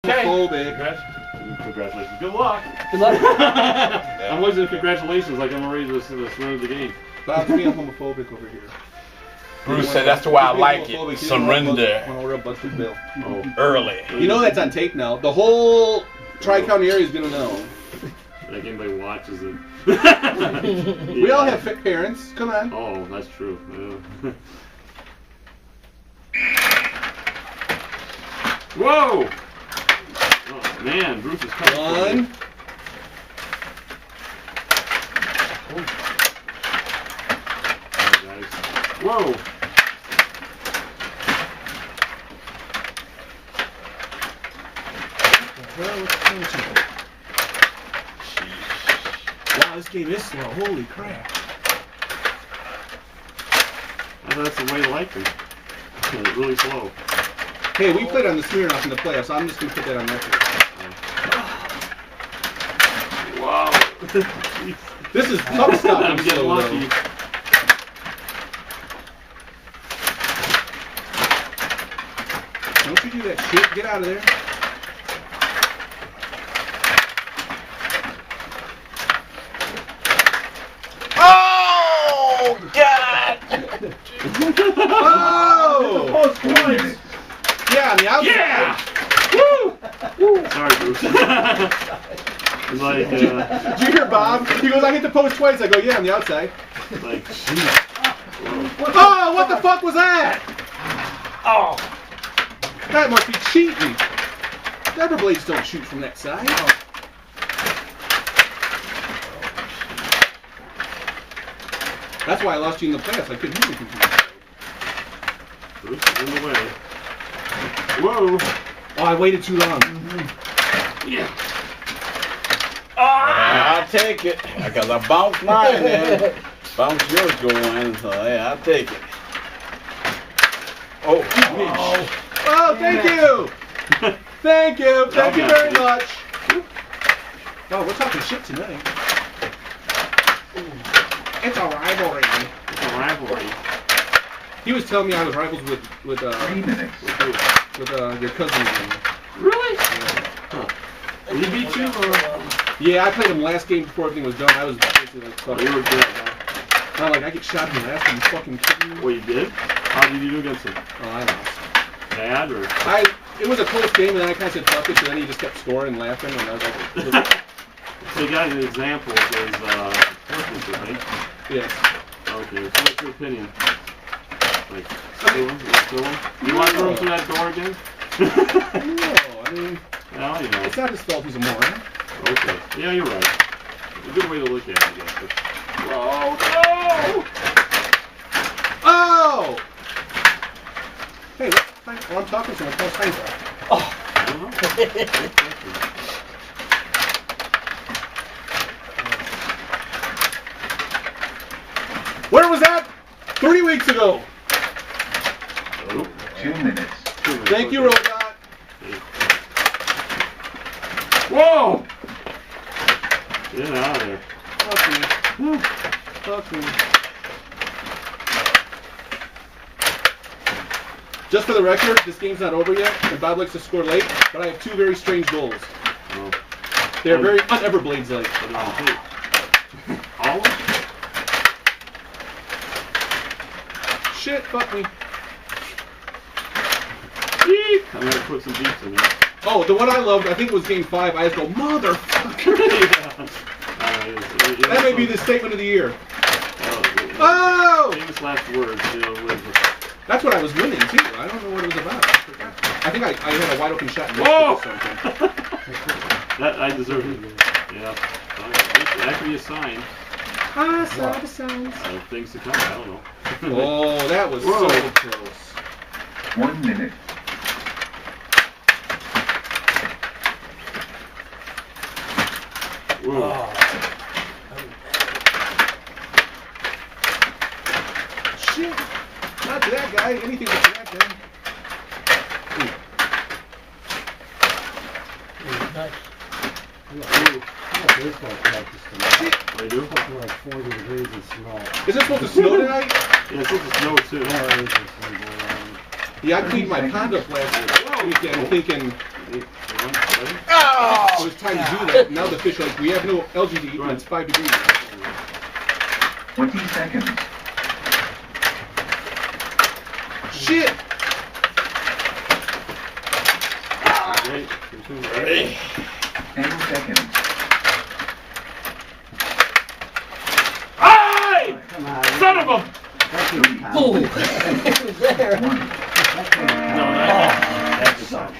Congratulations. Good luck. Good luck. I'm listening to congratulations like I'm ready to surrender the game. Bob's being homophobic over here. Bruce said that's the way I like it. Surrender. Early. You know that's on tape now. The whole Tri-County area is going to know. Like anybody watches it. We all have fit parents. Come on. Oh, that's true. Yeah. Whoa! Oh, man, Bruce is coming. One. Whoa! Wow, this game is slow. Holy crap. I thought that's the way to like them. It's really slow. Hey, we played on the Smirnoff in the playoffs, so I'm just going to put that on record. Wow. This is tough stuff. I'm getting lucky. Don't you do that shit. Get out of there. Oh, God! Oh! Post points. Yeah, on the outside. Yeah! Woo! Sorry, Bruce. It's like, Did you hear Bob? He goes, I hit the post twice. I go, yeah, on the outside. like, Oh, what the fuck was that? Oh! That must be cheating. Everblades don't shoot from that side. That's why I lost you in the playoffs. I couldn't hit you. Bruce is in the way. Whoa! Oh, I waited too long. Yeah. I'll take it. Because I bounced mine, man. Bounced yours going, so yeah, I'll take it. Oh, Oh, thank you. Thank you. Thank you very much. Oh, we're talking shit tonight. It's a rivalry. It's a rivalry. He was telling me I was rivals with 3 minutes. your cousin. Really? Huh. Did he beat you? Or? Yeah, I played him last game before everything was done. I was basically like, fuck. You were good. I'm like, I get shot in the last one. You fucking kidding me? Well, you did? How did you do against him? Oh, I lost. Bad or? It was a close game, and then I kind of said fuck it, so then he just kept scoring and laughing, and I was like, So you got an example of his horses, I think? yes. Okay, so what's your opinion? Like, still him? You want to throw him through that door again? No, I mean, Well, you know. it's not his fault he's a moron. Okay. Yeah, you're right. A good way to look at it, I guess. But... Whoa, no! Oh! Hey, what? Well, I'm talking to someone. Close times are. I don't know. Where was that? 3 weeks ago. 2 minutes. Thank you, Robot. Whoa! Get out of there. Fuck me. Fuck me. Just for the record, this game's not over yet, and Bob likes to score late, but I have 2 very strange goals. Oh. They're very un-Everblades-like. All of them? Shit, fuck me. Beep. I'm gonna put some beeps in there. Oh, the one I loved, I think it was game 5, I just go, motherfucker! Yeah. That may be the statement of the year. Oh! Oh! Famous last words, you know, with... That's what I was winning, too. I don't know what it was about. I think I had a wide open shot in Whoa! or something. That, I deserve it. Yeah. That could be a sign I saw the signs. of things to come. I don't know. Oh, that was Whoa. so close. 1 minute. Whoa. Shit. Not to that guy. Anything but to that guy. Nice. Baseball practice tonight. Shit. What do you do? Up to like 40 degrees and snow. Is it supposed to snow tonight? Yeah, it's supposed to snow too. Yeah, it is just gonna go around. Yeah, I cleaned my pond up last weekend thinking 8, 1, ready? Oh, it's time to do that. Now the fish are like, we have no algae to eat, Go and ahead. it's 5 degrees. 20 seconds. Shit! Great. Ready? 10 seconds. Hey! Come on. Son of a... That's Three. it. Oh, it was there. One. No, that's a suck.